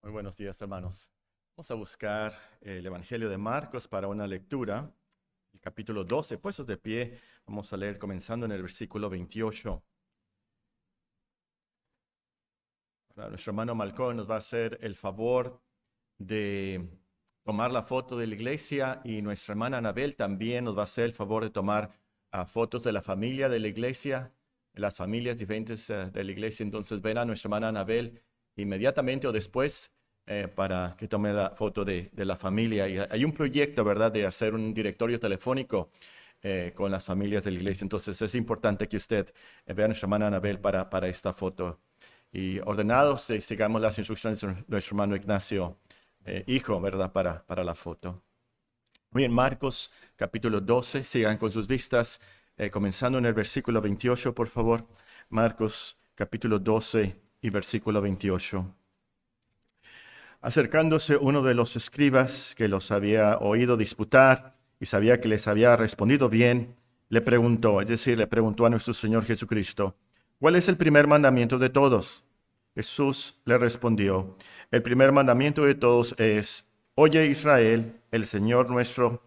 Muy buenos días, hermanos. Vamos a buscar el Evangelio de Marcos para una lectura, el capítulo 12. Puestos de pie, vamos a leer comenzando en el versículo 28. Ahora, nuestro hermano Malcolm nos va a hacer el favor de tomar la foto de la iglesia y nuestra hermana Anabel también nos va a hacer el favor de tomar fotos de la familia de la iglesia, de las familias diferentes de la iglesia. Entonces ven a nuestra hermana Anabel inmediatamente o después para que tome la foto de la familia. Y hay un proyecto, ¿verdad?, de hacer un directorio telefónico con las familias de la iglesia. Entonces es importante que usted vea a nuestra hermana Anabel para esta foto. Y ordenados, sigamos las instrucciones de nuestro hermano Ignacio, hijo, ¿verdad?, para la foto. Muy bien, Marcos capítulo 12, sigan con sus vistas, comenzando en el versículo 28, por favor. Marcos capítulo 12 y versículo 28. Acercándose uno de los escribas que los había oído disputar y sabía que les había respondido bien, le preguntó, es decir, le preguntó a nuestro Señor Jesucristo, ¿cuál es el primer mandamiento de todos? Jesús le respondió, el primer mandamiento de todos es, oye Israel, el Señor nuestro,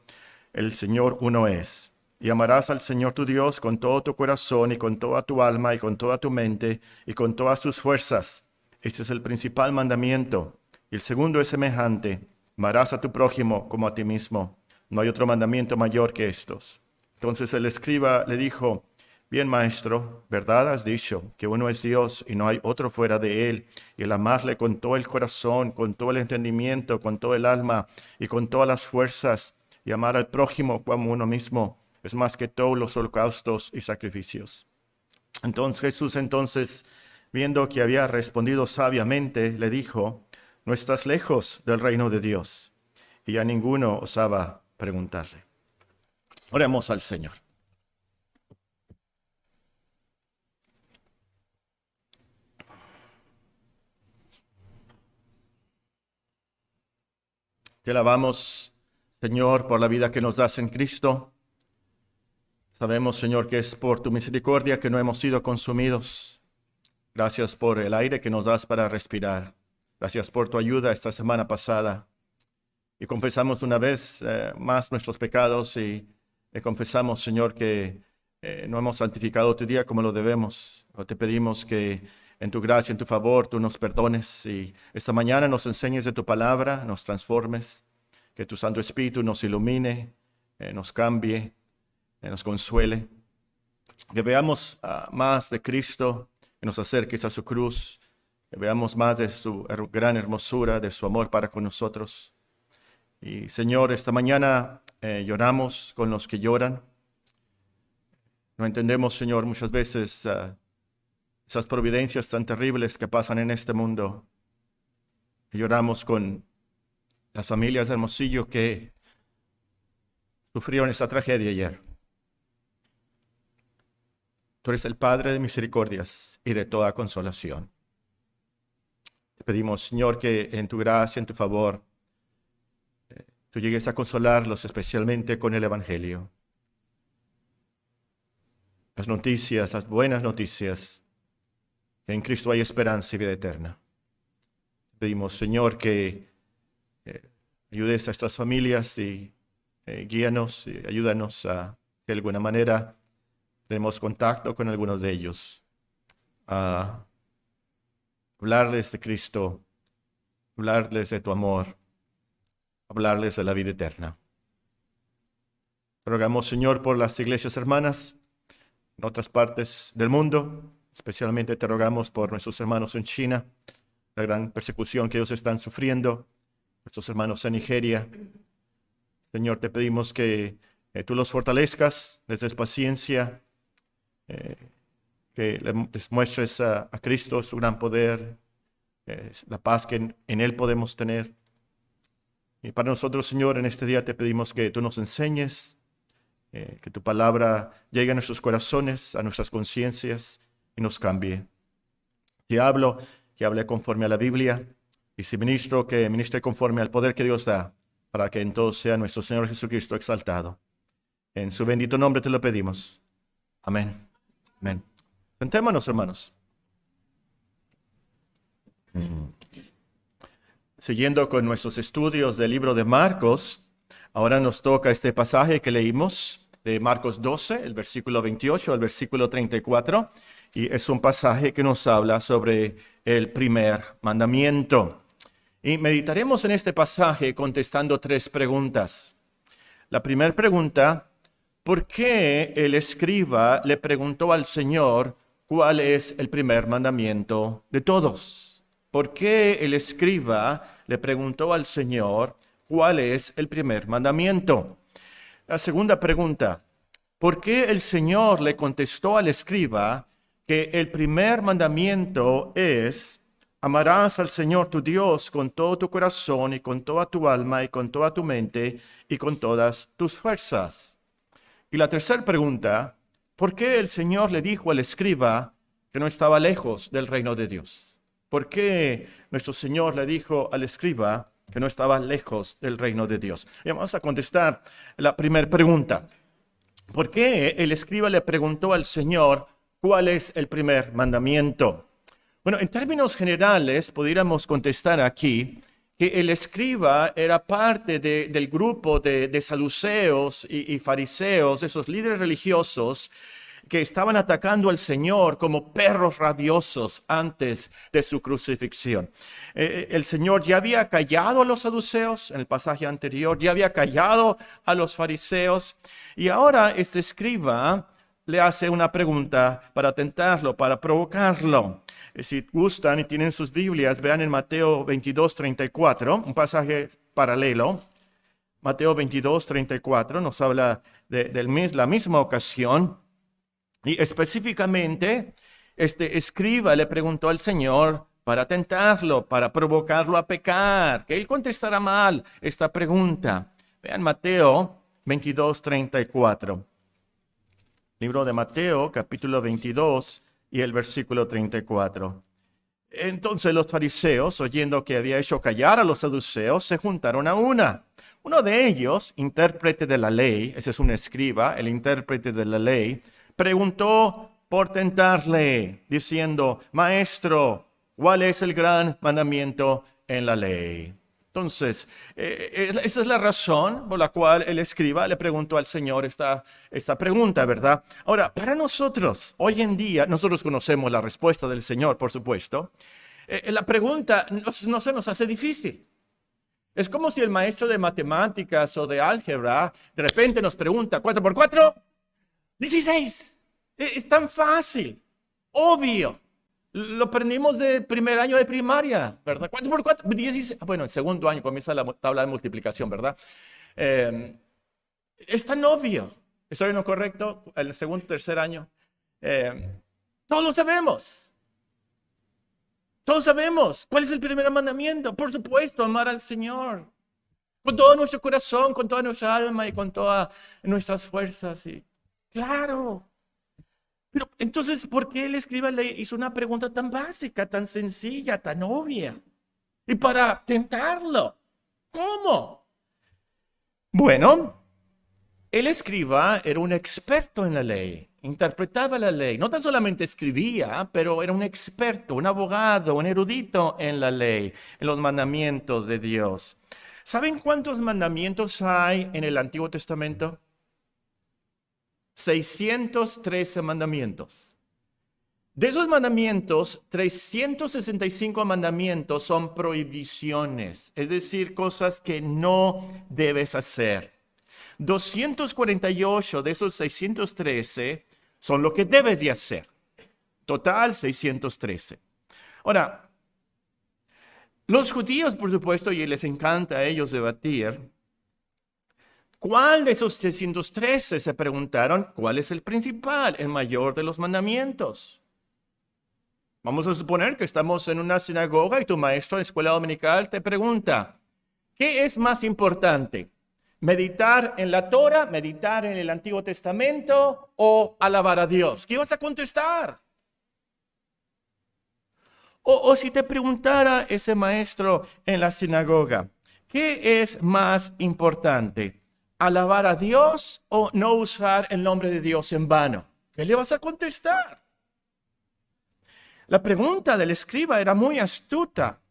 el Señor uno es. Y amarás al Señor tu Dios con todo tu corazón y con toda tu alma y con toda tu mente y con todas tus fuerzas. Este es el principal mandamiento. Y el segundo es semejante, amarás a tu prójimo como a ti mismo. No hay otro mandamiento mayor que estos. Entonces el escriba le dijo, bien maestro, verdad has dicho, que uno es Dios y no hay otro fuera de él. Y el amarle con todo el corazón, con todo el entendimiento, con todo el alma y con todas las fuerzas, y amar al prójimo como uno mismo, es más que todos los holocaustos y sacrificios. Entonces Jesús, viendo que había respondido sabiamente, le dijo, no estás lejos del reino de Dios. Y a ninguno osaba preguntarle. Oremos al Señor. Te alabamos, Señor, por la vida que nos das en Cristo. Sabemos, Señor, que es por tu misericordia que no hemos sido consumidos. Gracias por el aire que nos das para respirar. Gracias por tu ayuda esta semana pasada. Y confesamos una vez más nuestros pecados y confesamos, Señor, que no hemos santificado tu día como lo debemos. Pero te pedimos que en tu gracia, en tu favor, tú nos perdones y esta mañana nos enseñes de tu palabra, nos transformes, que tu Santo Espíritu nos ilumine, nos cambie, nos consuele. Que veamos más de Cristo, que nos acerques a su cruz, que veamos más de su gran hermosura, de su amor para con nosotros. Y Señor, esta mañana lloramos con los que lloran. No entendemos, Señor, muchas veces esas providencias tan terribles que pasan en este mundo. Y lloramos con las familias de Hermosillo que sufrieron esa tragedia ayer. Tú eres el Padre de misericordias y de toda consolación. Te pedimos, Señor, que en tu gracia, en tu favor, tú llegues a consolarlos especialmente con el Evangelio. Las noticias, las buenas noticias, que en Cristo hay esperanza y vida eterna. Te pedimos, Señor, que ayudes a estas familias y guíanos y ayúdanos a, de alguna manera, tenemos contacto con algunos de ellos, a hablarles de Cristo, hablarles de tu amor, hablarles de la vida eterna. Rogamos, Señor, por las iglesias hermanas en otras partes del mundo, especialmente te rogamos por nuestros hermanos en China, la gran persecución que ellos están sufriendo, nuestros hermanos en Nigeria. Señor, te pedimos que tú los fortalezcas, les des paciencia, que les muestres a Cristo su gran poder, la paz que en Él podemos tener. Y para nosotros, Señor, en este día te pedimos que tú nos enseñes, que tu palabra llegue a nuestros corazones, a nuestras conciencias y nos cambie. Si hablo, que hable conforme a la Biblia, y si ministro, que ministre conforme al poder que Dios da, para que en todo sea nuestro Señor Jesucristo exaltado. En su bendito nombre te lo pedimos. Amén. Amén. Sentémonos, hermanos. Siguiendo con nuestros estudios del libro de Marcos, ahora nos toca este pasaje que leímos de Marcos 12, el versículo 28 al versículo 34, y es un pasaje que nos habla sobre el primer mandamiento. Y meditaremos en este pasaje contestando 3 preguntas. La primera pregunta: ¿por qué el escriba le preguntó al Señor cuál es el primer mandamiento de todos? ¿Por qué el escriba le preguntó al Señor cuál es el primer mandamiento? La segunda pregunta: ¿por qué el Señor le contestó al escriba que el primer mandamiento es: amarás al Señor tu Dios con todo tu corazón y con toda tu alma y con toda tu mente y con todas tus fuerzas? Y la tercera pregunta: ¿por qué el Señor le dijo al escriba que no estaba lejos del reino de Dios? ¿Por qué nuestro Señor le dijo al escriba que no estaba lejos del reino de Dios? Y vamos a contestar la primera pregunta. ¿Por qué el escriba le preguntó al Señor cuál es el primer mandamiento? Bueno, en términos generales, pudiéramos contestar aquí que el escriba era parte del grupo de saduceos y fariseos, esos líderes religiosos que estaban atacando al Señor como perros rabiosos antes de su crucifixión. El Señor ya había callado a los saduceos en el pasaje anterior, ya había callado a los fariseos, y ahora este escriba le hace una pregunta para tentarlo, para provocarlo. Si gustan y tienen sus Biblias, vean en Mateo 22:34, un pasaje paralelo. Mateo 22:34 nos habla de la misma ocasión. Y específicamente, este escriba le preguntó al Señor para tentarlo, para provocarlo a pecar, que él contestará mal esta pregunta. Vean Mateo 22:34. Libro de Mateo, capítulo 22 y el versículo 34. Entonces los fariseos, oyendo que había hecho callar a los saduceos, se juntaron a una. Uno de ellos, intérprete de la ley, ese es un escriba, el intérprete de la ley, preguntó por tentarle, diciendo: Maestro, ¿cuál es el gran mandamiento en la ley? Entonces, esa es la razón por la cual el escriba le preguntó al Señor esta pregunta, ¿verdad? Ahora, para nosotros, hoy en día, nosotros conocemos la respuesta del Señor, por supuesto. La pregunta no se nos hace difícil. Es como si el maestro de matemáticas o de álgebra de repente nos pregunta: ¿4 por 4? 16. Es tan fácil, obvio. Lo aprendimos de primer año de primaria, ¿verdad? 4 por 4, 16. Bueno, en segundo año comienza la tabla de multiplicación, ¿verdad? Es tan obvio. ¿Estoy en lo correcto? En el segundo, tercer año. Todos lo sabemos. Todos sabemos. ¿Cuál es el primer mandamiento? Por supuesto, amar al Señor. Con todo nuestro corazón, con toda nuestra alma y con todas nuestras fuerzas. Claro. Pero entonces, ¿por qué el escriba le hizo una pregunta tan básica, tan sencilla, tan obvia? Y para tentarlo. ¿Cómo? Bueno, el escriba era un experto en la ley, interpretaba la ley. No tan solamente escribía, pero era un experto, un abogado, un erudito en la ley, en los mandamientos de Dios. ¿Saben cuántos mandamientos hay en el Antiguo Testamento? 613 mandamientos. De esos mandamientos, 365 mandamientos son prohibiciones, es decir, cosas que no debes hacer. 248 de esos 613 son lo que debes de hacer. Total, 613. Ahora, los judíos, por supuesto, y les encanta a ellos debatir, ¿cuál de esos 613 se preguntaron? ¿Cuál es el principal, el mayor de los mandamientos? Vamos a suponer que estamos en una sinagoga y tu maestro de escuela dominical te pregunta: ¿qué es más importante? ¿Meditar en la Torah, meditar en el Antiguo Testamento o alabar a Dios? ¿Qué vas a contestar? O si te preguntara ese maestro en la sinagoga: ¿qué es más importante? ¿Alabar a Dios o no usar el nombre de Dios en vano? ¿Qué le vas a contestar? La pregunta del escriba era muy astuta.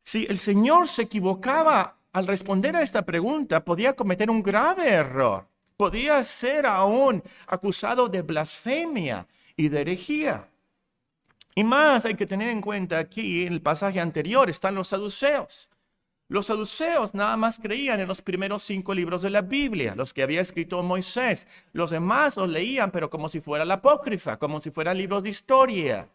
Si el Señor se equivocaba al responder a esta pregunta, podía cometer un grave error. Podía ser aún acusado de blasfemia y de herejía. Y más hay que tener en cuenta aquí, en el pasaje anterior, están los saduceos. Los saduceos nada más creían en los primeros 5 libros de la Biblia, los que había escrito Moisés. Los demás los leían, pero como si fuera la apócrifa, como si fueran libros de historia.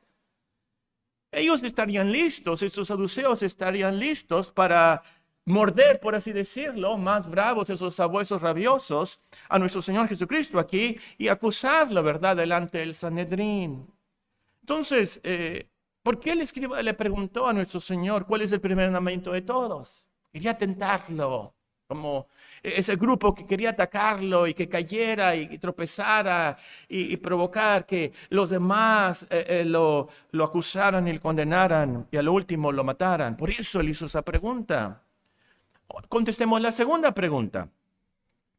Ellos estarían listos, estos saduceos estarían listos para morder, por así decirlo, más bravos, esos sabuesos rabiosos, a nuestro Señor Jesucristo aquí y acusarlo, ¿verdad?, delante del Sanedrín. Entonces, ¿por qué el escriba le preguntó a nuestro Señor cuál es el primer mandamiento de todos? Quería tentarlo, como ese grupo que quería atacarlo y que cayera y tropezara y provocar que los demás lo acusaran y lo condenaran y al último lo mataran. Por eso él hizo esa pregunta. Contestemos la segunda pregunta.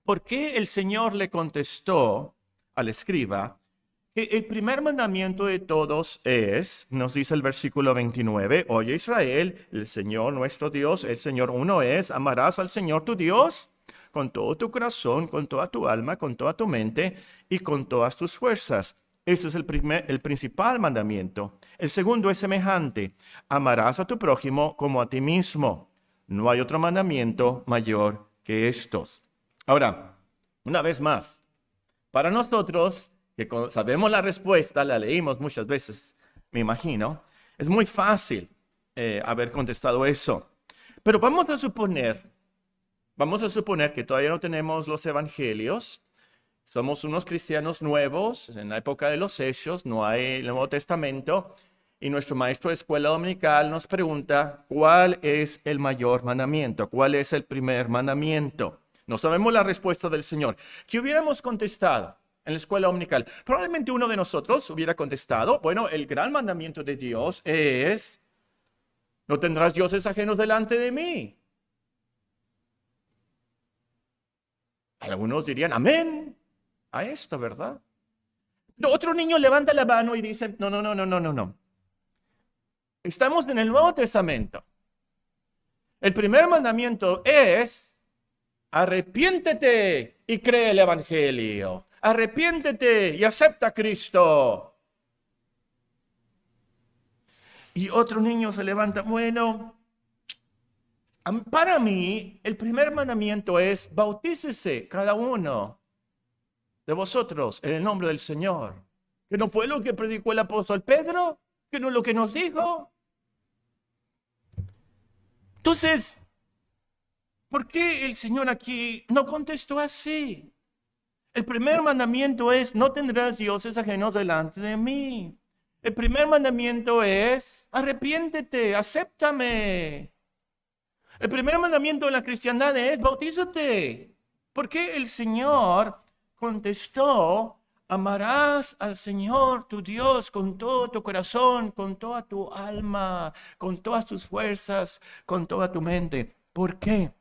¿Por qué el Señor le contestó al escriba que el primer mandamiento de todos es, nos dice el versículo 29, oye Israel, el Señor nuestro Dios, el Señor uno es, amarás al Señor tu Dios con todo tu corazón, con toda tu alma, con toda tu mente y con todas tus fuerzas? Ese es el principal mandamiento. El segundo es semejante, amarás a tu prójimo como a ti mismo. No hay otro mandamiento mayor que estos. Ahora, una vez más, para nosotros, que sabemos la respuesta, la leímos muchas veces, me imagino, es muy fácil haber contestado eso. Pero vamos a suponer que todavía no tenemos los evangelios, somos unos cristianos nuevos, en la época de los Hechos, no hay el Nuevo Testamento, y nuestro maestro de escuela dominical nos pregunta, ¿cuál es el mayor mandamiento? ¿Cuál es el primer mandamiento? No sabemos la respuesta del Señor. ¿Qué hubiéramos contestado en la escuela dominical? Probablemente uno de nosotros hubiera contestado, bueno, el gran mandamiento de Dios es, no tendrás dioses ajenos delante de mí. Algunos dirían, amén, a esto, ¿verdad? Pero otro niño levanta la mano y dice, no. Estamos en el Nuevo Testamento. El primer mandamiento es, arrepiéntete y cree el Evangelio. Arrepiéntete y acepta a Cristo. Y otro niño se levanta, bueno, para mí el primer mandamiento es, bautícese cada uno de vosotros en el nombre del Señor. ¿Que no fue lo que predicó el apóstol Pedro? ¿Que no es lo que nos dijo? Entonces, ¿por qué el Señor aquí no contestó así? El primer mandamiento es, no tendrás dioses ajenos delante de mí. El primer mandamiento es, arrepiéntete, acéptame. El primer mandamiento de la cristiandad es, bautízate. ¿Por qué el Señor contestó, amarás al Señor tu Dios con todo tu corazón, con toda tu alma, con todas tus fuerzas, con toda tu mente? ¿Por qué?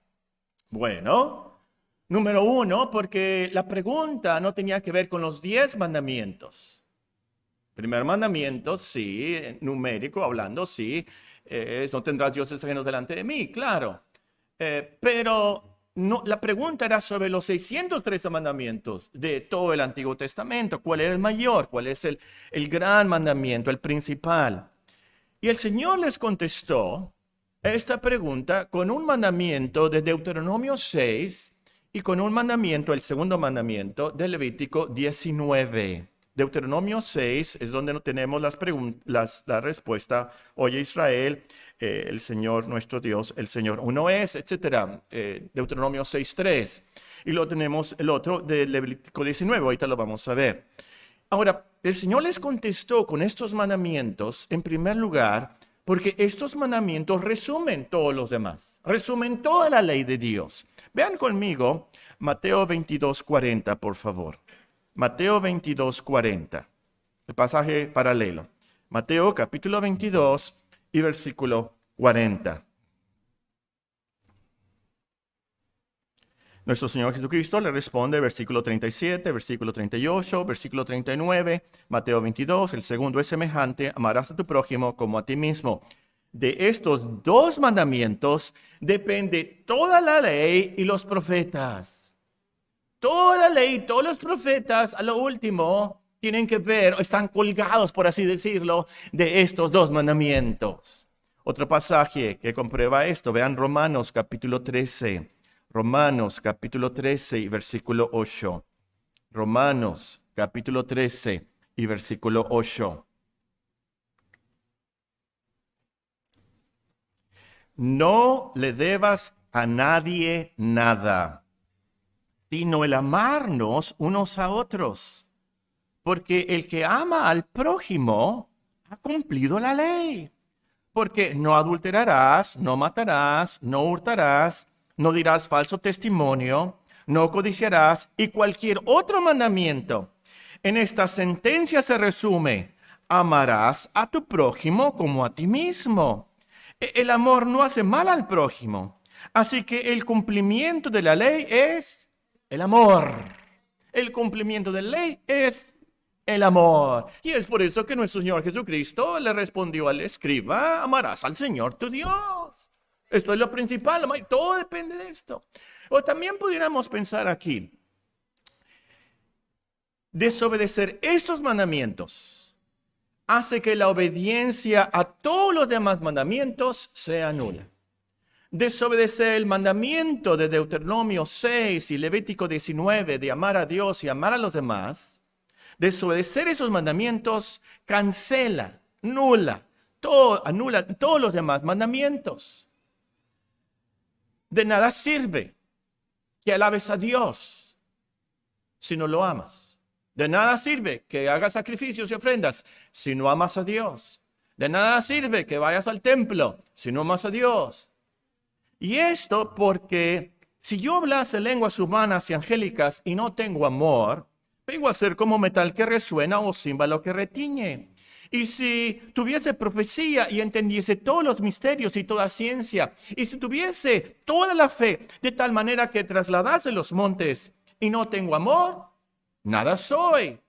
Bueno, número uno, porque la pregunta no tenía que ver con los 10 mandamientos. Primer mandamiento, sí, numérico, hablando, sí, no tendrás dioses ajenos delante de mí, claro. Pero no, la pregunta era sobre los 613 mandamientos de todo el Antiguo Testamento. ¿Cuál era el mayor? ¿Cuál es el gran mandamiento, el principal? Y el Señor les contestó esta pregunta con un mandamiento de Deuteronomio 6 y con un mandamiento, el segundo mandamiento de Levítico 19. Deuteronomio 6 es donde tenemos la respuesta, oye Israel, el Señor nuestro Dios, el Señor uno es, etc. Deuteronomio 6:3. Y luego tenemos el otro de Levítico 19, ahorita lo vamos a ver. Ahora, el Señor les contestó con estos mandamientos, en primer lugar, porque estos mandamientos resumen todos los demás, resumen toda la ley de Dios. Vean conmigo Mateo 22:40, por favor. Mateo 22:40, el pasaje paralelo. Mateo capítulo 22 y versículo 40. Nuestro Señor Jesucristo le responde, versículo 37, versículo 38, versículo 39, Mateo 22, el segundo es semejante, amarás a tu prójimo como a ti mismo. De estos dos mandamientos depende toda la ley y los profetas. Toda la ley, todos los profetas, a lo último, tienen que ver, o están colgados, por así decirlo, de estos dos mandamientos. Otro pasaje que comprueba esto, vean Romanos capítulo 13. Romanos capítulo 13 y versículo 8. Romanos capítulo 13 y versículo 8. No le debas a nadie nada, sino el amarnos unos a otros. Porque el que ama al prójimo ha cumplido la ley. Porque no adulterarás, no matarás, no hurtarás, no dirás falso testimonio, no codiciarás y cualquier otro mandamiento. En esta sentencia se resume: amarás a tu prójimo como a ti mismo. El amor no hace mal al prójimo. Así que el cumplimiento de la ley es el amor. El cumplimiento de la ley es el amor. Y es por eso que nuestro Señor Jesucristo le respondió al escriba: amarás al Señor tu Dios. Esto es lo principal, todo depende de esto. O también pudiéramos pensar aquí: desobedecer estos mandamientos hace que la obediencia a todos los demás mandamientos sea nula. Desobedecer el mandamiento de Deuteronomio 6 y Levítico 19 de amar a Dios y amar a los demás, desobedecer esos mandamientos cancela, anula todos los demás mandamientos. De nada sirve que alabes a Dios si no lo amas. De nada sirve que hagas sacrificios y ofrendas si no amas a Dios. De nada sirve que vayas al templo si no amas a Dios. Y esto porque si yo hablase lenguas humanas y angélicas y no tengo amor, vengo a ser como metal que resuena o címbalo que retiñe. Y si tuviese profecía y entendiese todos los misterios y toda ciencia, y si tuviese toda la fe de tal manera que trasladase los montes y no tengo amor, nada soy.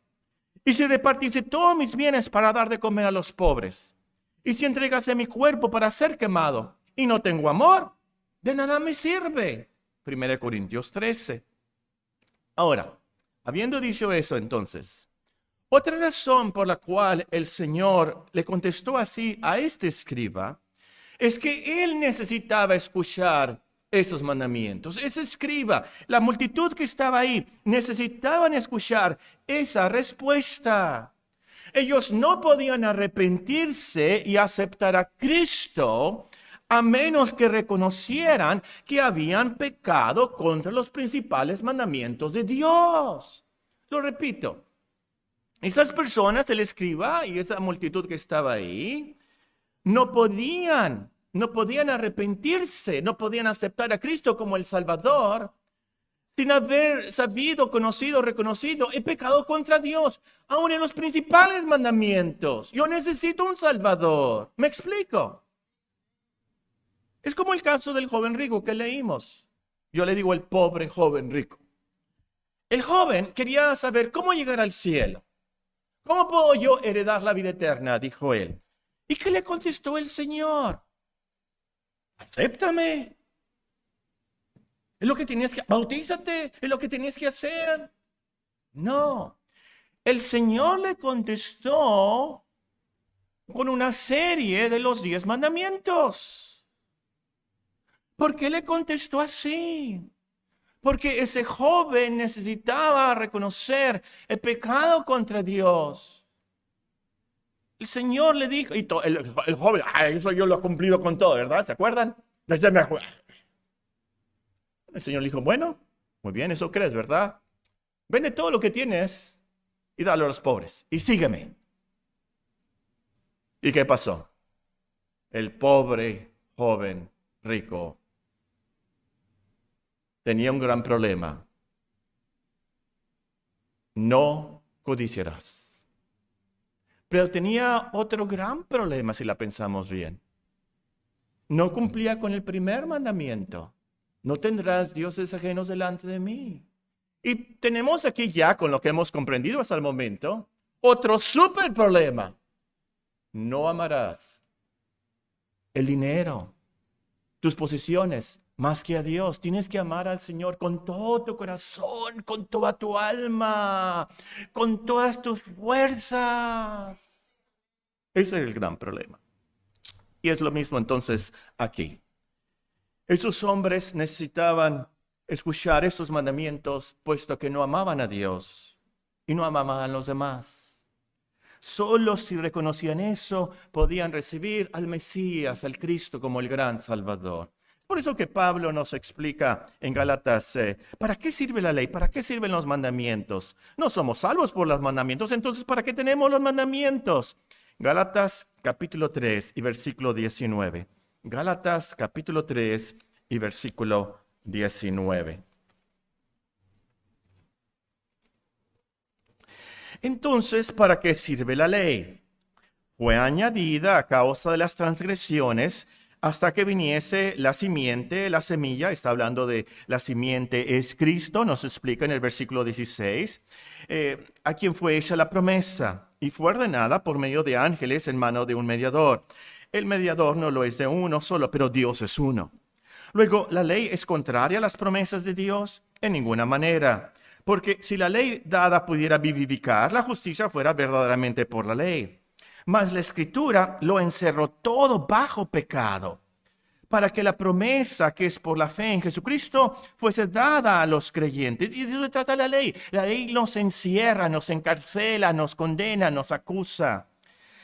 Y si repartiese todos mis bienes para dar de comer a los pobres, y si entregase mi cuerpo para ser quemado y no tengo amor, de nada me sirve. 1 Corintios 13. Ahora, habiendo dicho eso entonces, otra razón por la cual el Señor le contestó así a este escriba es que él necesitaba escuchar esos mandamientos. Ese escriba, la multitud que estaba ahí, necesitaban escuchar esa respuesta. Ellos no podían arrepentirse y aceptar a Cristo a menos que reconocieran que habían pecado contra los principales mandamientos de Dios. Lo repito, esas personas, el escriba y esa multitud que estaba ahí, no podían arrepentirse, no podían aceptar a Cristo como el Salvador sin haber sabido, conocido, reconocido, he pecado contra Dios, aún en los principales mandamientos. Yo necesito un Salvador. ¿Me explico? Es como el caso del joven rico que leímos. Yo le digo el pobre joven rico. El joven quería saber cómo llegar al cielo. ¿Cómo puedo yo heredar la vida eterna?, dijo él. ¿Y qué le contestó el Señor? Acéptame. Es lo que tienes que, bautízate, es lo que tienes que hacer. No. El Señor le contestó con una serie de los 10 mandamientos. ¿Por qué le contestó así? Porque ese joven necesitaba reconocer el pecado contra Dios. El Señor le dijo, y el joven, eso yo lo he cumplido con todo, ¿verdad? ¿Se acuerdan? El Señor le dijo, bueno, muy bien, eso crees, ¿verdad? Vende todo lo que tienes y dalo a los pobres y sígueme. ¿Y qué pasó? El pobre joven rico tenía un gran problema. No codiciarás. Pero tenía otro gran problema si la pensamos bien. No cumplía con el primer mandamiento. No tendrás dioses ajenos delante de mí. Y tenemos aquí ya, con lo que hemos comprendido hasta el momento, otro súper problema. No amarás el dinero, tus posesiones, más que a Dios. Tienes que amar al Señor con todo tu corazón, con toda tu alma, con todas tus fuerzas. Ese es el gran problema. Y es lo mismo entonces aquí. Esos hombres necesitaban escuchar estos mandamientos, puesto que no amaban a Dios y no amaban a los demás. Solo si reconocían eso, podían recibir al Mesías, al Cristo, como el gran Salvador. Por eso que Pablo nos explica en Gálatas, ¿para qué sirve la ley? ¿Para qué sirven los mandamientos? No somos salvos por los mandamientos, entonces ¿para qué tenemos los mandamientos? Gálatas capítulo 3 y versículo 19. Gálatas capítulo 3 y versículo 19. Entonces, ¿para qué sirve la ley? Fue añadida a causa de las transgresiones hasta que viniese la simiente, la semilla. Está hablando de la simiente es Cristo, nos explica en el versículo 16, a quien fue hecha la promesa y fue ordenada por medio de ángeles en mano de un mediador. El mediador no lo es de uno solo, pero Dios es uno. Luego, ¿la ley es contraria a las promesas de Dios? En ninguna manera. Porque si la ley dada pudiera vivificar, la justicia fuera verdaderamente por la ley. Mas la Escritura lo encerró todo bajo pecado, para que la promesa que es por la fe en Jesucristo fuese dada a los creyentes. Y de eso se trata la ley. La ley nos encierra, nos encarcela, nos condena, nos acusa.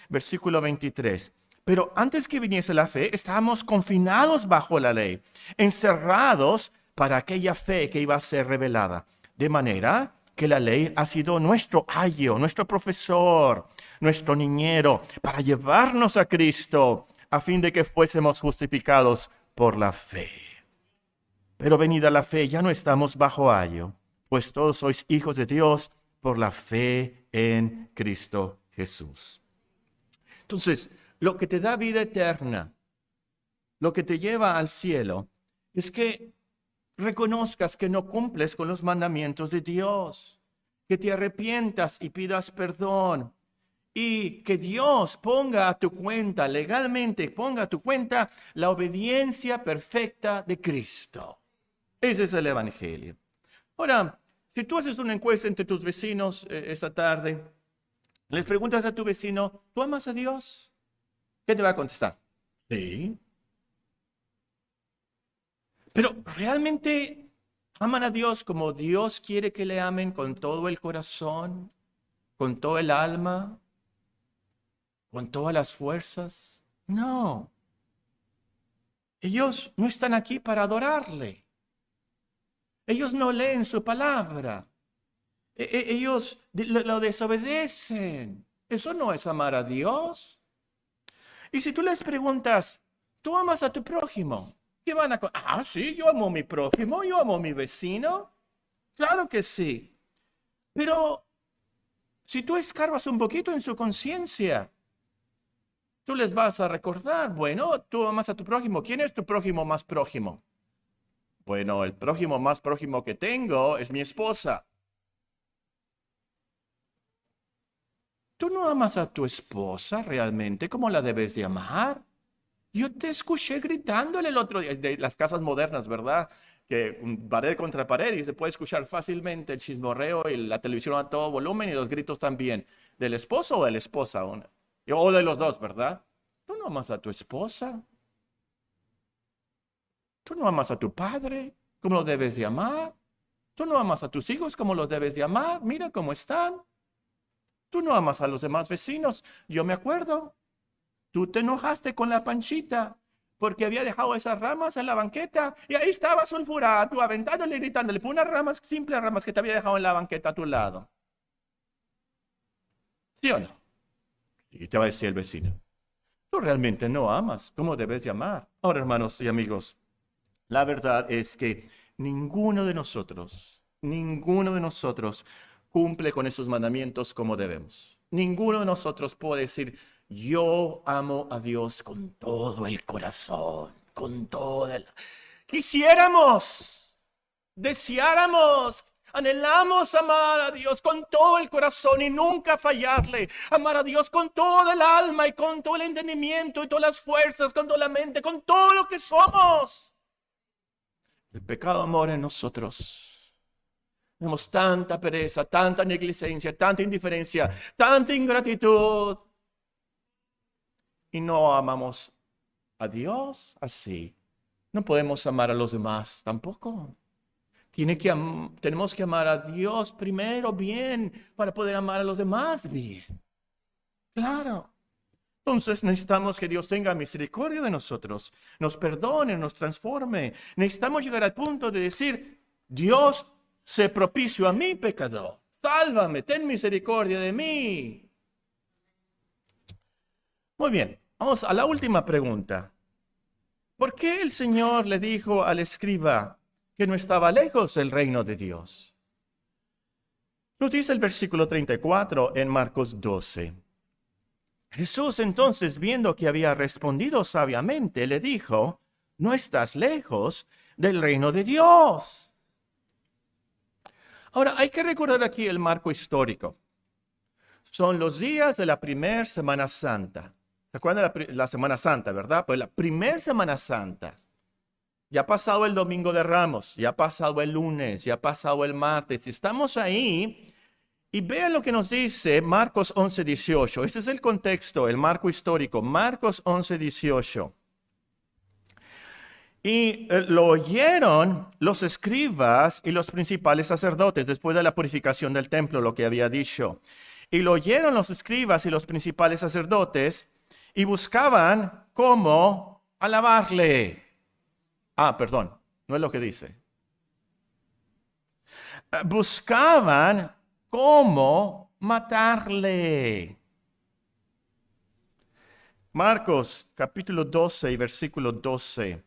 Versículo 23. Pero antes que viniese la fe, estábamos confinados bajo la ley, encerrados para aquella fe que iba a ser revelada. De manera que la ley ha sido nuestro ayo, nuestro profesor, nuestro niñero, para llevarnos a Cristo, a fin de que fuésemos justificados por la fe. Pero venida la fe, ya no estamos bajo ayo, pues todos sois hijos de Dios por la fe en Cristo Jesús. Entonces, lo que te da vida eterna, lo que te lleva al cielo, es que reconozcas que no cumples con los mandamientos de Dios, que te arrepientas y pidas perdón, y que Dios ponga a tu cuenta, legalmente ponga a tu cuenta la obediencia perfecta de Cristo. Ese es el Evangelio. Ahora, si tú haces una encuesta entre tus vecinos esta tarde, les preguntas a tu vecino, ¿tú amas a Dios? ¿Qué te va a contestar? Sí. Pero ¿realmente aman a Dios como Dios quiere que le amen, con todo el corazón, con todo el alma, con todas las fuerzas? No. Ellos no están aquí para adorarle. Ellos no leen su palabra. Ellos lo desobedecen. Eso no es amar a Dios. Y si tú les preguntas, ¿tú amas a tu prójimo? ¿Qué van a sí, yo amo a mi prójimo, yo amo a mi vecino. Claro que sí. Pero si tú escarbas un poquito en su conciencia, tú les vas a recordar, bueno, tú amas a tu prójimo. ¿Quién es tu prójimo más prójimo? Bueno, el prójimo más prójimo que tengo es mi esposa. ¿Tú no amas a tu esposa realmente como la debes de amar? Yo te escuché gritándole el otro día, de las casas modernas, ¿verdad? Que pared contra pared y se puede escuchar fácilmente el chismorreo y la televisión a todo volumen y los gritos también. ¿Del esposo o de la esposa? O de los dos, ¿verdad? ¿Tú no amas a tu esposa? ¿Tú no amas a tu padre como lo debes de amar? ¿Tú no amas a tus hijos como los debes de amar? Mira cómo están. ¿Tú no amas a los demás vecinos? Yo me acuerdo. Tú te enojaste con la Panchita porque había dejado esas ramas en la banqueta y ahí estaba sulfurada, tú aventándole y gritándole por unas ramas, simples ramas que te había dejado en la banqueta a tu lado. ¿Sí o no? Y te va a decir el vecino, tú realmente no amas como debes de amar. Ahora, hermanos y amigos, la verdad es que ninguno de nosotros cumple con esos mandamientos como debemos. Ninguno de nosotros puede decir, yo amo a Dios con todo el corazón, con toda el... Quisiéramos, deseáramos, Anhelamos amar a Dios con todo el corazón y nunca fallarle. Amar a Dios con todo el alma y con todo el entendimiento y todas las fuerzas, con toda la mente, con todo lo que somos. El pecado mora en nosotros. Tenemos tanta pereza, tanta negligencia, tanta indiferencia, tanta ingratitud. Y no amamos a Dios así. No podemos amar a los demás tampoco. Tenemos que amar a Dios primero bien para poder amar a los demás bien. Claro. Entonces necesitamos que Dios tenga misericordia de nosotros, nos perdone, nos transforme. Necesitamos llegar al punto de decir, Dios, sé propicio a mi pecador. Sálvame, ten misericordia de mí. Muy bien, vamos a la última pregunta. ¿Por qué el Señor le dijo al escriba que no estaba lejos del reino de Dios? Nos dice el versículo 34 en Marcos 12. Jesús entonces, viendo que había respondido sabiamente, le dijo, no estás lejos del reino de Dios. Ahora, hay que recordar aquí el marco histórico. Son los días de la primera Semana Santa. ¿Se acuerdan de la Semana Santa, verdad? Pues la primera Semana Santa. Ya ha pasado el Domingo de Ramos, ya ha pasado el lunes, ya ha pasado el martes. Estamos ahí y vean lo que nos dice Marcos 11:18. Este es el contexto, el marco histórico. Marcos 11:18. Y lo oyeron los escribas y los principales sacerdotes después de la purificación del templo, lo que había dicho. Y lo oyeron los escribas y los principales sacerdotes y buscaban cómo alabarle. Perdón, no es lo que dice. Buscaban cómo matarle. Marcos capítulo 12 y versículo 12.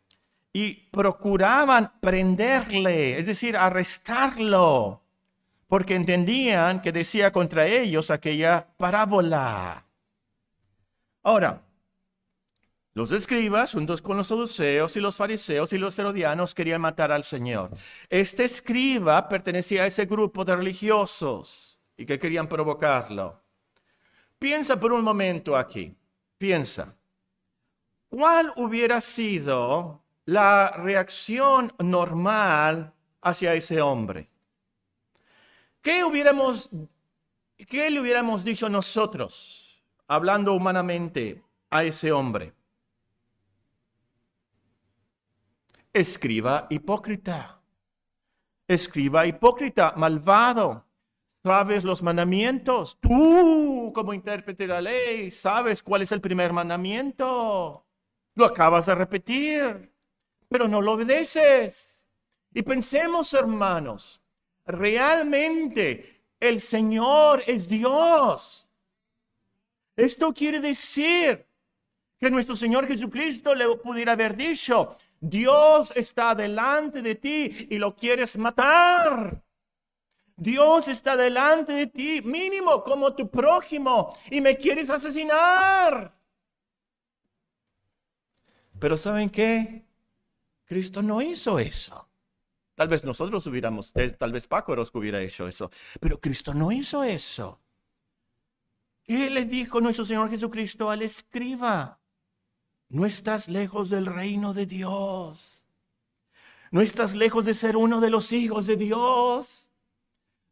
Y procuraban prenderle, es decir, arrestarlo, porque entendían que decía contra ellos aquella parábola. Ahora, los escribas, juntos con los saduceos y los fariseos y los herodianos, querían matar al Señor. Este escriba pertenecía a ese grupo de religiosos y que querían provocarlo. Piensa por un momento aquí, piensa. ¿Cuál hubiera sido la reacción normal hacia ese hombre? ¿Qué le hubiéramos dicho nosotros, hablando humanamente, a ese hombre? Escriba hipócrita, malvado. ¿Sabes los mandamientos? Tú, como intérprete de la ley, ¿sabes cuál es el primer mandamiento? Lo acabas de repetir, pero no lo obedeces. Y pensemos, hermanos, realmente el Señor es Dios. Esto quiere decir que nuestro Señor Jesucristo le pudiera haber dicho, Dios está delante de ti y lo quieres matar. Dios está delante de ti, mínimo como tu prójimo, y me quieres asesinar. Pero ¿saben qué? Cristo no hizo eso. Tal vez nosotros tal vez Paco Orozco hubiera hecho eso, pero Cristo no hizo eso. ¿Qué le dijo nuestro Señor Jesucristo al escriba? No estás lejos del reino de Dios. No estás lejos de ser uno de los hijos de Dios.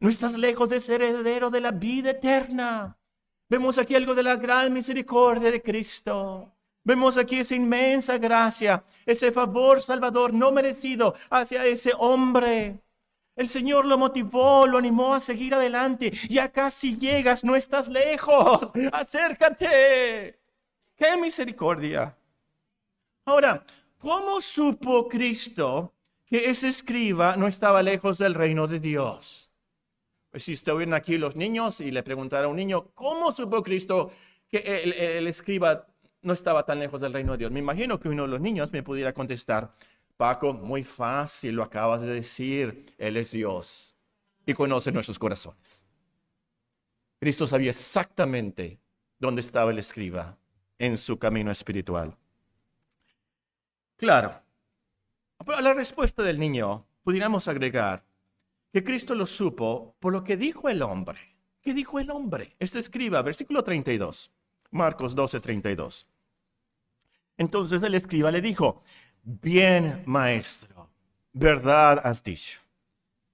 No estás lejos de ser heredero de la vida eterna. Vemos aquí algo de la gran misericordia de Cristo. Vemos aquí esa inmensa gracia, ese favor salvador no merecido hacia ese hombre. El Señor lo motivó, lo animó a seguir adelante. Ya casi llegas, no estás lejos. Acércate. ¡Qué misericordia! Ahora, ¿cómo supo Cristo que ese escriba no estaba lejos del reino de Dios? Pues si estuvieran aquí los niños y le preguntara a un niño, ¿cómo supo Cristo que el escriba no estaba tan lejos del reino de Dios? Me imagino que uno de los niños me pudiera contestar, Paco, muy fácil, lo acabas de decir, Él es Dios y conoce nuestros corazones. Cristo sabía exactamente dónde estaba el escriba en su camino espiritual. Claro, pero a la respuesta del niño pudiéramos agregar que Cristo lo supo por lo que dijo el hombre. ¿Qué dijo el hombre? Escriba, versículo 32, Marcos 12:32. Entonces el escriba le dijo: bien, maestro, verdad has dicho,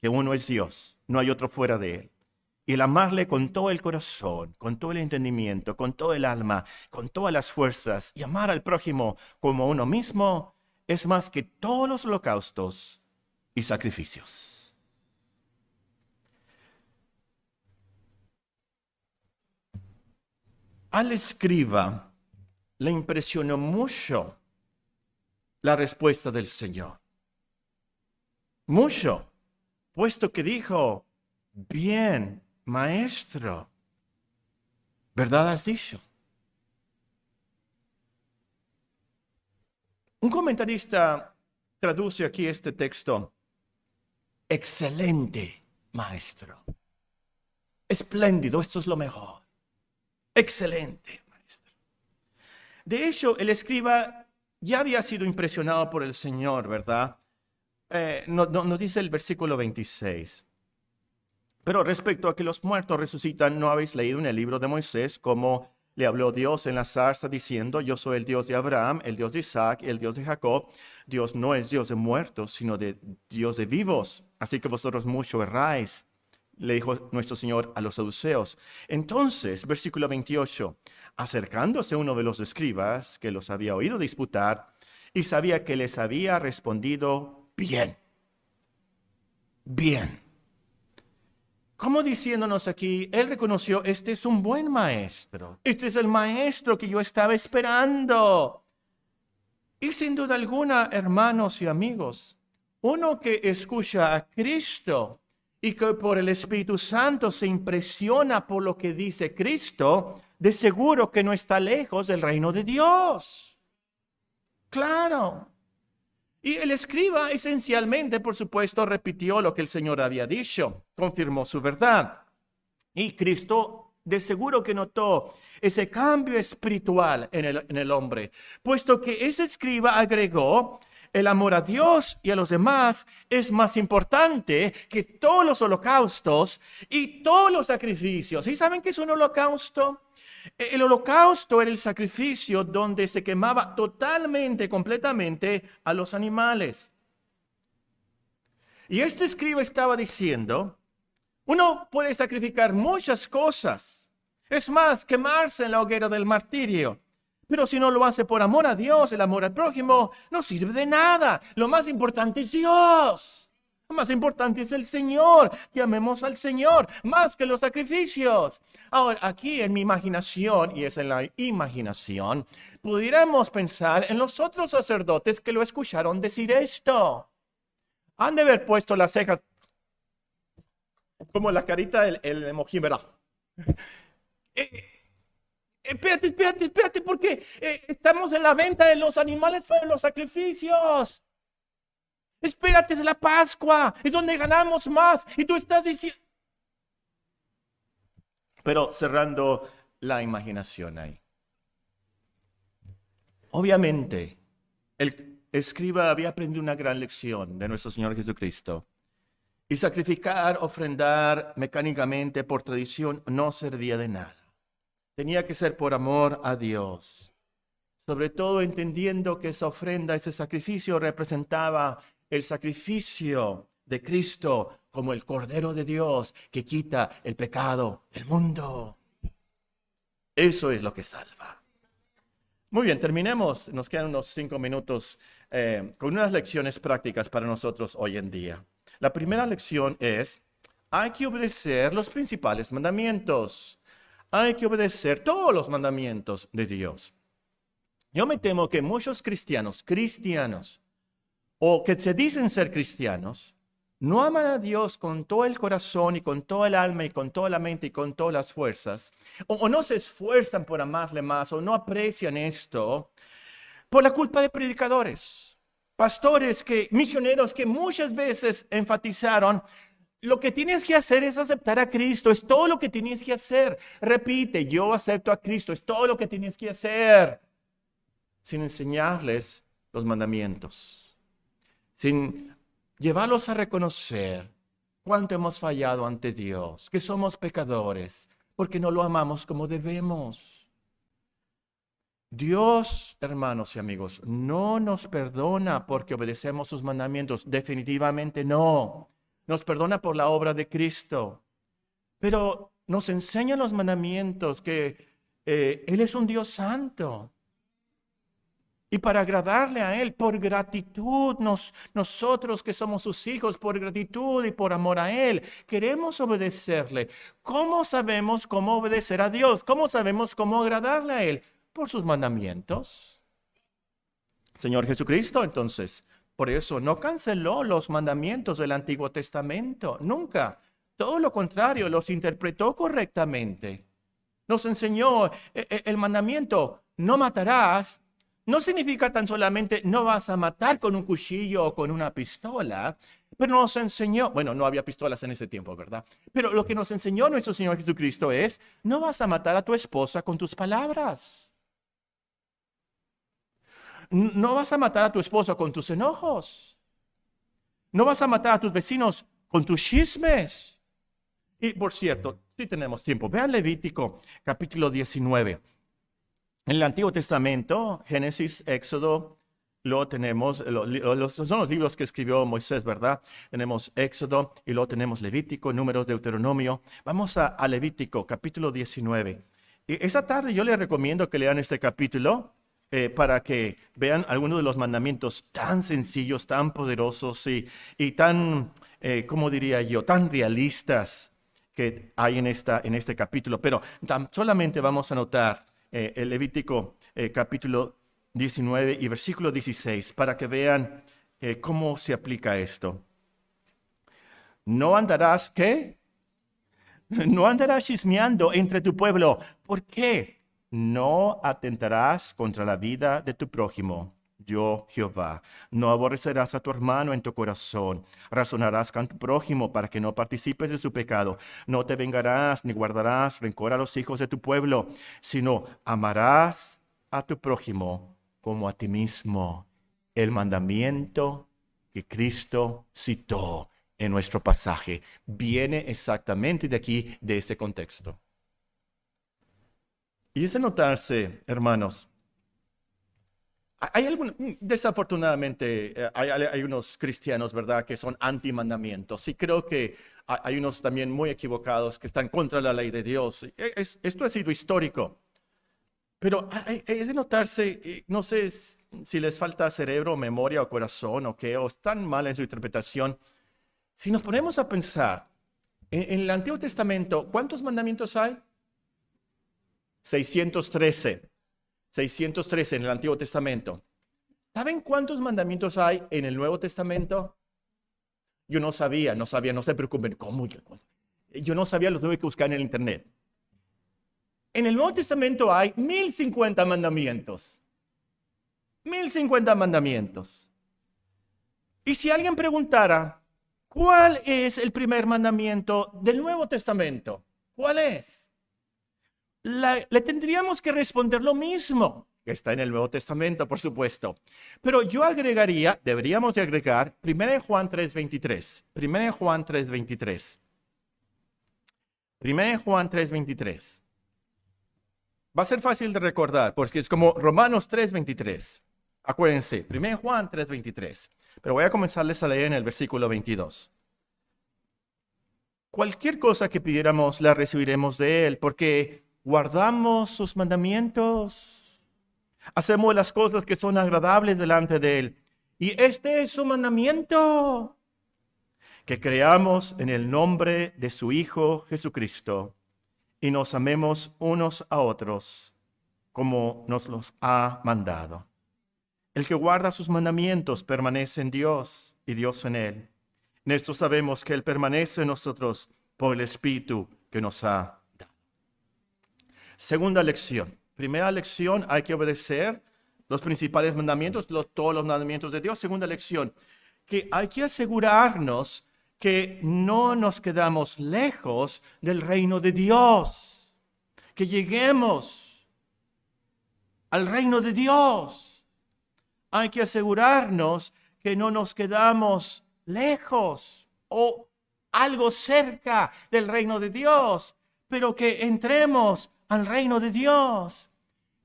que uno es Dios, no hay otro fuera de él. Y el amarle con todo el corazón, con todo el entendimiento, con todo el alma, con todas las fuerzas, y amar al prójimo como a uno mismo, es más que todos los holocaustos y sacrificios. Al escriba le impresionó mucho la respuesta del Señor. Mucho, puesto que dijo: bien, maestro, ¿verdad has dicho? Un comentarista traduce aquí este texto: excelente, maestro. Espléndido, esto es lo mejor. Excelente, maestro. De hecho, el escriba ya había sido impresionado por el Señor, ¿verdad? Nos dice el versículo 26. Pero respecto a que los muertos resucitan, ¿no habéis leído en el libro de Moisés cómo le habló Dios en la zarza diciendo: yo soy el Dios de Abraham, el Dios de Isaac, el Dios de Jacob? Dios no es Dios de muertos, sino de Dios de vivos. Así que vosotros mucho erráis, le dijo nuestro Señor a los saduceos. Entonces, versículo 28, acercándose uno de los escribas que los había oído disputar y sabía que les había respondido bien. Bien. Como diciéndonos aquí, él reconoció: este es un buen maestro. Este es el maestro que yo estaba esperando. Y sin duda alguna, hermanos y amigos, uno que escucha a Cristo y que por el Espíritu Santo se impresiona por lo que dice Cristo, de seguro que no está lejos del reino de Dios. Claro. Y el escriba esencialmente, por supuesto, repitió lo que el Señor había dicho, confirmó su verdad. Y Cristo de seguro que notó ese cambio espiritual en el hombre, puesto que ese escriba agregó: el amor a Dios y a los demás es más importante que todos los holocaustos y todos los sacrificios. ¿Y saben qué es un holocausto? El holocausto era el sacrificio donde se quemaba totalmente, completamente a los animales. Y este escriba estaba diciendo: uno puede sacrificar muchas cosas. Es más, quemarse en la hoguera del martirio. Pero si no lo hace por amor a Dios, el amor al prójimo no sirve de nada. Lo más importante es Dios. Lo más importante es el Señor. Que amemos al Señor más que los sacrificios. Ahora, aquí en mi imaginación, y es en la imaginación, pudiéramos pensar en los otros sacerdotes que lo escucharon decir esto. Han de haber puesto las cejas como la carita del emoji, ¿verdad? Espérate, porque estamos en la venta de los animales para los sacrificios. Espérate, es la Pascua, es donde ganamos más. Y tú estás diciendo... Pero cerrando la imaginación ahí. Obviamente, el escriba había aprendido una gran lección de nuestro Señor Jesucristo. Y sacrificar, ofrendar mecánicamente por tradición no servía de nada. Tenía que ser por amor a Dios. Sobre todo entendiendo que esa ofrenda, ese sacrificio representaba el sacrificio de Cristo como el Cordero de Dios que quita el pecado del mundo. Eso es lo que salva. Muy bien, terminemos. Nos quedan unos 5 minutos con unas lecciones prácticas para nosotros hoy en día. La primera lección es: hay que obedecer los principales mandamientos. Hay que obedecer todos los mandamientos de Dios. Yo me temo que muchos cristianos, o que se dicen ser cristianos, no aman a Dios con todo el corazón y con todo el alma y con toda la mente y con todas las fuerzas, o no se esfuerzan por amarle más, o no aprecian esto, por la culpa de predicadores, pastores, misioneros que muchas veces enfatizaron: lo que tienes que hacer es aceptar a Cristo, es todo lo que tienes que hacer. Repite: yo acepto a Cristo, es todo lo que tienes que hacer. Sin enseñarles los mandamientos, sin llevarlos a reconocer cuánto hemos fallado ante Dios, que somos pecadores, porque no lo amamos como debemos. Dios, hermanos y amigos, no nos perdona porque obedecemos sus mandamientos. Definitivamente no. Nos perdona por la obra de Cristo. Pero nos enseña los mandamientos que Él es un Dios santo. Y para agradarle a Él, por gratitud, nosotros que somos sus hijos, por gratitud y por amor a Él, queremos obedecerle. ¿Cómo sabemos cómo obedecer a Dios? ¿Cómo sabemos cómo agradarle a Él? Por sus mandamientos. Señor Jesucristo, entonces, por eso no canceló los mandamientos del Antiguo Testamento, nunca. Todo lo contrario, los interpretó correctamente. Nos enseñó el mandamiento, no matarás. No significa tan solamente no vas a matar con un cuchillo o con una pistola, pero nos enseñó, bueno, no había pistolas en ese tiempo, ¿verdad? Pero lo que nos enseñó nuestro Señor Jesucristo es, no vas a matar a tu esposa con tus palabras. No vas a matar a tu esposa con tus enojos. No vas a matar a tus vecinos con tus chismes. Y por cierto, si tenemos tiempo, vean Levítico capítulo 19. En el Antiguo Testamento, Génesis, Éxodo, luego tenemos, son los libros que escribió Moisés, ¿verdad? Tenemos Éxodo y luego tenemos Levítico, Números, Deuteronomio. Vamos a Levítico, capítulo 19. Y esa tarde yo les recomiendo que lean este capítulo para que vean algunos de los mandamientos tan sencillos, tan poderosos y tan, ¿cómo diría yo?, tan realistas que hay en este capítulo. Pero solamente vamos a notar el Levítico capítulo 19 y versículo 16 para que vean cómo se aplica esto. No andarás, ¿qué? No andarás chismeando entre tu pueblo. ¿Por qué? No atentarás contra la vida de tu prójimo. Yo, Jehová, no aborrecerás a tu hermano en tu corazón. Razonarás con tu prójimo para que no participes de su pecado. No te vengarás ni guardarás rencor a los hijos de tu pueblo, sino amarás a tu prójimo como a ti mismo. El mandamiento que Cristo citó en nuestro pasaje viene exactamente de aquí, de ese contexto. Y es de notarse, hermanos, desafortunadamente, hay unos cristianos, ¿verdad?, que son anti-mandamientos. Y creo que hay unos también muy equivocados que están contra la ley de Dios. Esto ha sido histórico. Pero es de notarse, no sé si les falta cerebro, memoria o corazón o qué, o están mal en su interpretación. Si nos ponemos a pensar, en el Antiguo Testamento, ¿cuántos mandamientos hay? 613. 613 en el Antiguo Testamento. ¿Saben cuántos mandamientos hay en el Nuevo Testamento? Yo no sabía, no se preocupen. ¿Cómo? Yo no sabía, los tuve que buscar en el internet. En el Nuevo Testamento hay 1050 mandamientos. 1050 mandamientos. Y si alguien preguntara, ¿cuál es el primer mandamiento del Nuevo Testamento? ¿Cuál es? Le tendríamos que responder lo mismo, que está en el Nuevo Testamento, por supuesto. Pero yo deberíamos de agregar 1 Juan 3:23. 1 Juan 3:23. 1 Juan 3:23. Va a ser fácil de recordar, porque es como Romanos 3:23. Acuérdense, 1 Juan 3:23. Pero voy a comenzarles a leer en el versículo 22. Cualquier cosa que pidiéramos la recibiremos de Él, porque guardamos sus mandamientos, hacemos las cosas que son agradables delante de Él. Y este es su mandamiento, que creamos en el nombre de su Hijo Jesucristo y nos amemos unos a otros como nos los ha mandado. El que guarda sus mandamientos permanece en Dios y Dios en él. En esto sabemos que Él permanece en nosotros por el Espíritu que nos ha dado. Segunda lección. Primera lección, hay que obedecer los principales mandamientos, todos los mandamientos de Dios. Segunda lección, que hay que asegurarnos que no nos quedamos lejos del reino de Dios. Que lleguemos al reino de Dios. Hay que asegurarnos que no nos quedamos lejos o algo cerca del reino de Dios, pero que entremos al reino de Dios.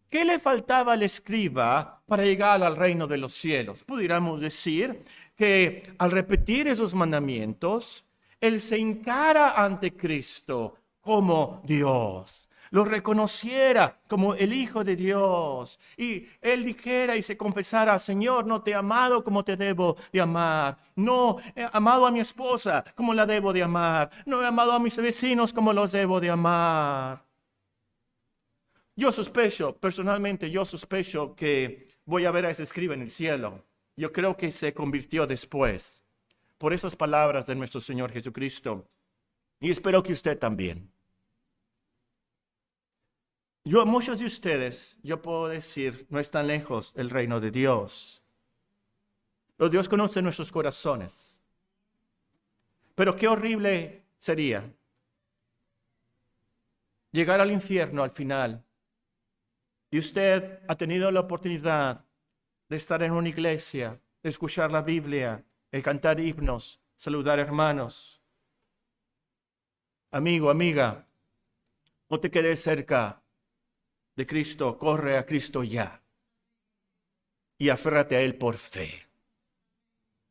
¿Qué le faltaba al escriba para llegar al reino de los cielos? Pudiéramos decir que al repetir esos mandamientos, él se encara ante Cristo como Dios, lo reconociera como el Hijo de Dios, y él dijera y se confesara: Señor, no te he amado como te debo de amar, no he amado a mi esposa como la debo de amar, no he amado a mis vecinos como los debo de amar. Yo sospecho, personalmente, que voy a ver a ese escriba en el cielo. Yo creo que se convirtió después por esas palabras de nuestro Señor Jesucristo. Y espero que usted también. A muchos de ustedes, yo puedo decir, no están lejos del reino de Dios. Pero Dios conoce nuestros corazones. Pero qué horrible sería llegar al infierno al final. Y usted ha tenido la oportunidad de estar en una iglesia, de escuchar la Biblia, de cantar himnos, saludar hermanos. Amigo, amiga, no te quedes cerca de Cristo, corre a Cristo ya y aférrate a Él por fe.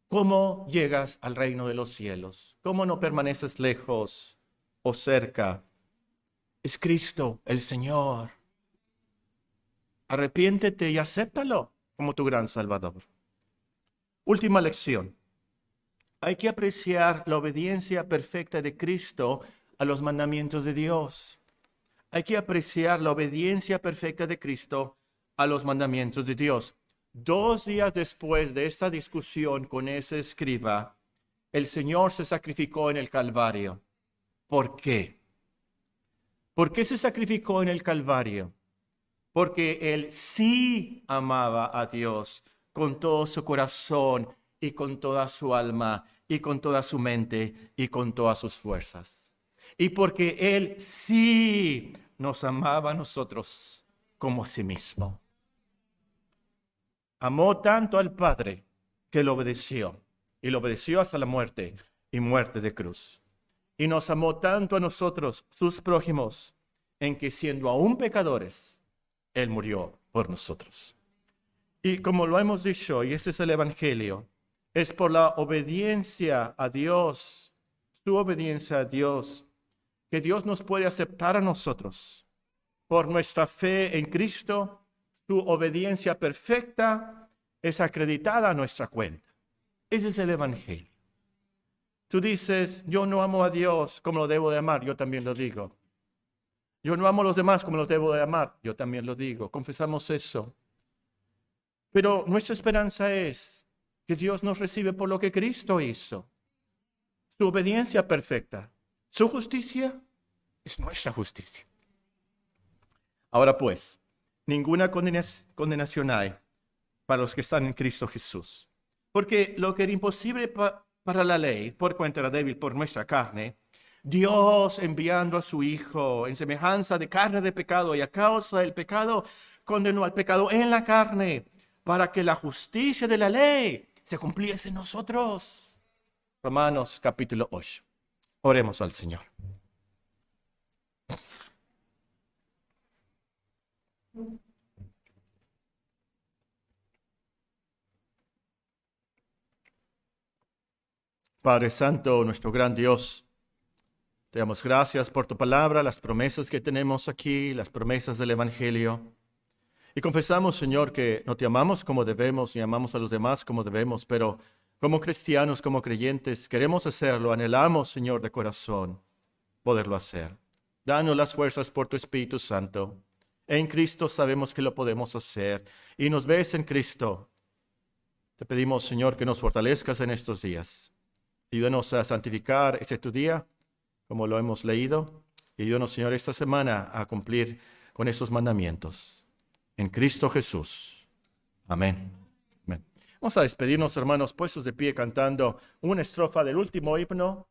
¿Cómo llegas al reino de los cielos? ¿Cómo no permaneces lejos o cerca? Es Cristo, el Señor. Arrepiéntete y acéptalo como tu gran Salvador. Última lección. Hay que apreciar la obediencia perfecta de Cristo a los mandamientos de Dios. Hay que apreciar la obediencia perfecta de Cristo a los mandamientos de Dios. 2 días después de esta discusión con ese escriba, el Señor se sacrificó en el Calvario. ¿Por qué? ¿Por qué se sacrificó en el Calvario? Porque Él sí amaba a Dios con todo su corazón y con toda su alma y con toda su mente y con todas sus fuerzas. Y porque Él sí nos amaba a nosotros como a sí mismo. Amó tanto al Padre que lo obedeció, y lo obedeció hasta la muerte y muerte de cruz. Y nos amó tanto a nosotros, sus prójimos, en que siendo aún pecadores, Él murió por nosotros. Y como lo hemos dicho, y este es el Evangelio, es por la obediencia a Dios, su obediencia a Dios, que Dios nos puede aceptar a nosotros. Por nuestra fe en Cristo, su obediencia perfecta es acreditada a nuestra cuenta. Ese es el Evangelio. Tú dices, yo no amo a Dios como lo debo de amar, yo también lo digo. Yo no amo a los demás como los debo de amar, yo también lo digo. Confesamos eso. Pero nuestra esperanza es que Dios nos recibe por lo que Cristo hizo. Su obediencia perfecta. Su justicia es nuestra justicia. Ahora pues, ninguna condenación hay para los que están en Cristo Jesús. Porque lo que era imposible para la ley, por cuenta era débil por nuestra carne, Dios enviando a su Hijo en semejanza de carne de pecado y a causa del pecado, condenó al pecado en la carne para que la justicia de la ley se cumpliese en nosotros. Romanos capítulo 8. Oremos al Señor. Padre Santo, nuestro gran Dios, te damos gracias por tu palabra, las promesas que tenemos aquí, las promesas del Evangelio. Y confesamos, Señor, que no te amamos como debemos, ni amamos a los demás como debemos, pero como cristianos, como creyentes, queremos hacerlo, anhelamos, Señor, de corazón, poderlo hacer. Danos las fuerzas por tu Espíritu Santo. En Cristo sabemos que lo podemos hacer y nos ves en Cristo. Te pedimos, Señor, que nos fortalezcas en estos días. Ayúdanos a santificar ese tu día, como lo hemos leído, y ayúdanos, Señor, esta semana a cumplir con esos mandamientos. En Cristo Jesús. Amén. Amén. Vamos a despedirnos, hermanos, puestos de pie, cantando una estrofa del último himno.